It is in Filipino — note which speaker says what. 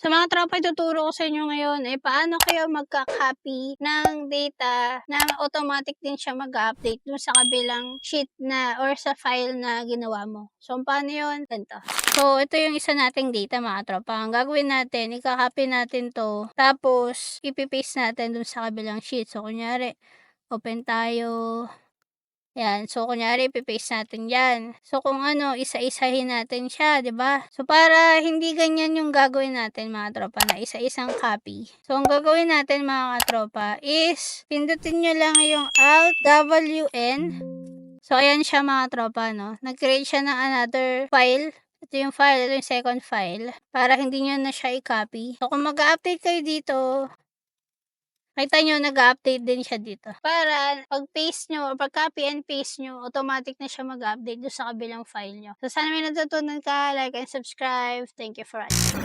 Speaker 1: Sa mga tropa, ituturo ko sa inyo ngayon paano kayo magka-copy ng data na automatic din siya mag-update dun sa kabilang sheet na or sa file na ginawa mo. So, paano yun? Ganito. So, ito yung isa nating data mga tropa. Ang gagawin natin, ika-copy natin to, tapos ipipaste natin dun sa kabilang sheet. So, kunyari, open tayo. Yan. So, kunyari, ipipaste natin yan. So, kung ano, isa-isahin natin siya, ba diba? So, para hindi ganyan yung gagawin natin, mga tropa, na isa-isang copy. So, ang gagawin natin, mga tropa, is pindutin nyo lang yung Alt WN. So, ayan siya, mga tropa, no? Nag-create siya ng another file. Ito yung file, ito yung second file. Para hindi nyo na siya i-copy. So, kung mag-update kayo dito, kita nyo, nag-update din siya dito. Para pag-paste nyo or pag-copy and paste nyo, automatic na siya mag-update doon sa kabilang file nyo. So, sana may natutunan ka. Like and subscribe. Thank you for watching.